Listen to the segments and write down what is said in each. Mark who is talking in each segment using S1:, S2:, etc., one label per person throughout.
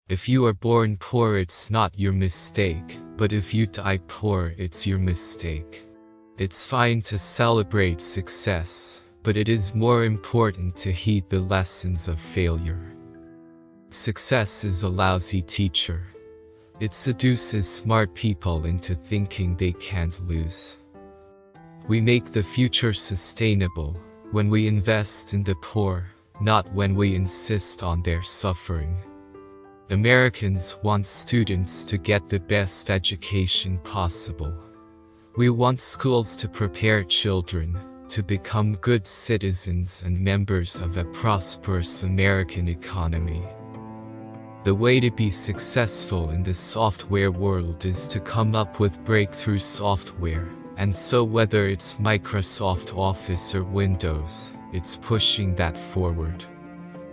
S1: If you are born poor, it's not your mistake, but if you die poor, it's your mistake. It's fine to celebrate success, but it is more important to heed the lessons of failure. Success is a lousy teacher. It seduces smart people into thinking they can't lose. We make the future sustainable when we invest in the poor, not when we insist on their suffering. Americans want students to get the best education possible. We want schools to prepare children to become good citizens and members of a prosperous American economy. The way to be successful in the software world is to come up with breakthrough software, and so whether it's Microsoft Office or Windows, it's pushing that forward.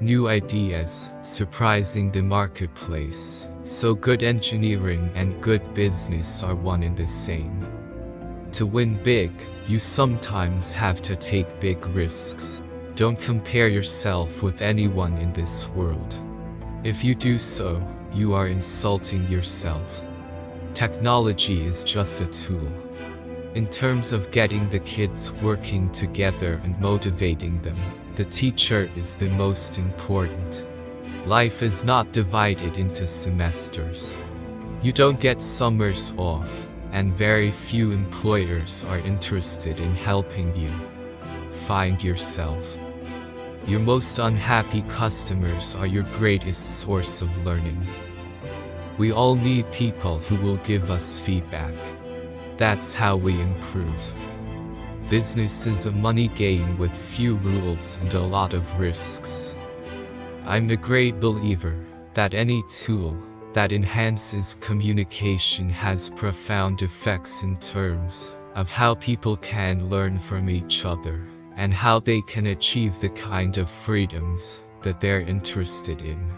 S1: New ideas, surprising the marketplace, so good engineering and good business are one and the same. To win big, you sometimes have to take big risks. Don't compare yourself with anyone in this world. If you do so, you are insulting yourself. Technology is just a tool. In terms of getting the kids working together and motivating them, the teacher is the most important. Life is not divided into semesters. You don't get summers off, and very few employers are interested in helping you find yourself. Your most unhappy customers are your greatest source of learning. We all need people who will give us feedback. That's how we improve. Business is a money game with few rules and a lot of risks. I'm a great believer that any tool that enhances communication has profound effects in terms of how people can learn from each other and how they can achieve the kind of freedoms that they're interested in.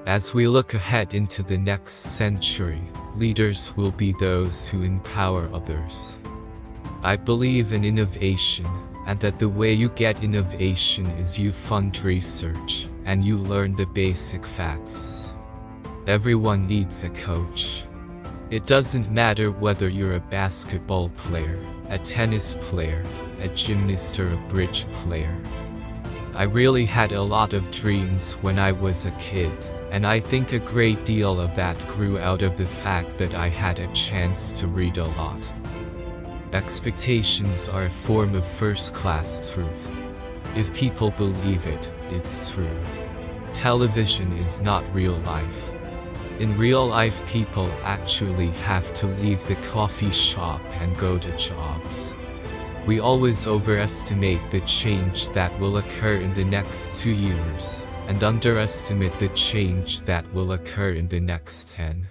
S1: As we look ahead into the next century, leaders will be those who empower others. I believe in innovation, and that the way you get innovation is you fund research, and you learn the basic facts. Everyone needs a coach. It doesn't matter whether you're a basketball player, a tennis player, a gymnast or a bridge player. I really had a lot of dreams when I was a kid, and I think a great deal of that grew out of the fact that I had a chance to read a lot. Expectations are a form of first-class truth. If people believe it, it's true. Television is not real life. In real life, people actually have to leave the coffee shop and go to jobs. We always overestimate the change that will occur in the next 2 years, and underestimate the change that will occur in the next 10.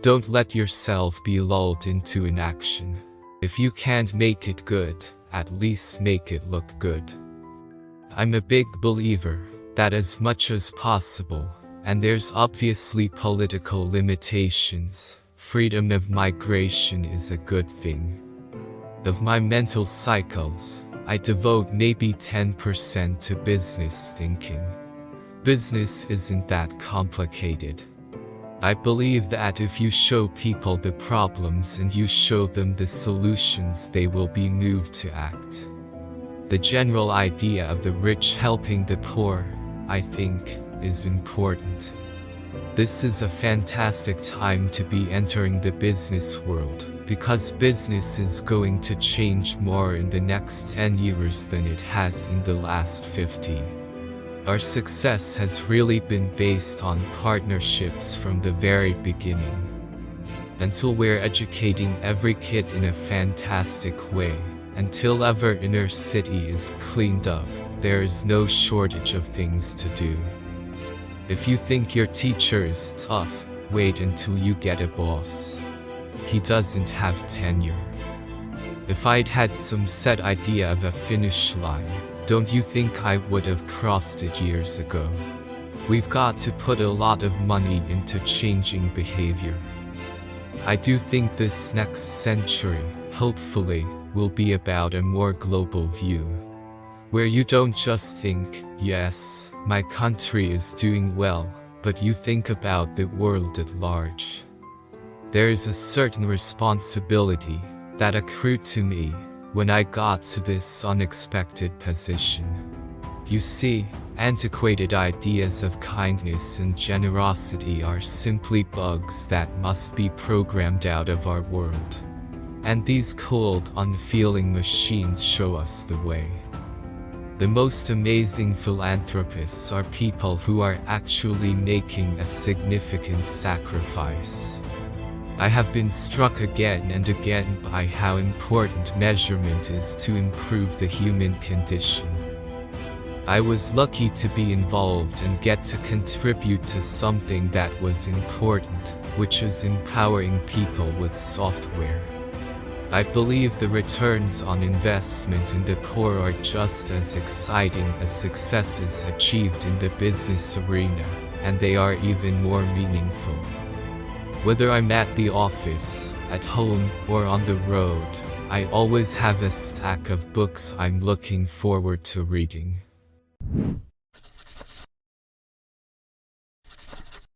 S1: Don't let yourself be lulled into inaction. If you can't make it good, at least make it look good. I'm a big believer that as much as possible, and there's obviously political limitations, freedom of migration is a good thing. Of my mental cycles, I devote maybe 10% to business thinking. Business isn't that complicated. I believe that if you show people the problems and you show them the solutions, they will be moved to act. The general idea of the rich helping the poor, I think, is important. This is a fantastic time to be entering the business world, because business is going to change more in the next 10 years than it has in the last 50. Our success has really been based on partnerships from the very beginning. Until we're educating every kid in a fantastic way, until every inner city is cleaned up, there is no shortage of things to do. If you think your teacher is tough, wait until you get a boss. He doesn't have tenure. If I'd had some set idea of a finish line, don't you think I would have crossed it years ago? We've got to put a lot of money into changing behavior. I do think this next century, hopefully, will be about a more global view, where you don't just think, yes, my country is doing well, but you think about the world at large. There is a certain responsibility that accrued to me when I got to this unexpected position. You see, antiquated ideas of kindness and generosity are simply bugs that must be programmed out of our world. And these cold, unfeeling machines show us the way. The most amazing philanthropists are people who are actually making a significant sacrifice. I have been struck again and again by how important measurement is to improve the human condition. I was lucky to be involved and get to contribute to something that was important, which is empowering people with software. I believe the returns on investment in the poor are just as exciting as successes achieved in the business arena, and they are even more meaningful. Whether I'm at the office, at home, or on the road, I always have a stack of books I'm looking forward to reading.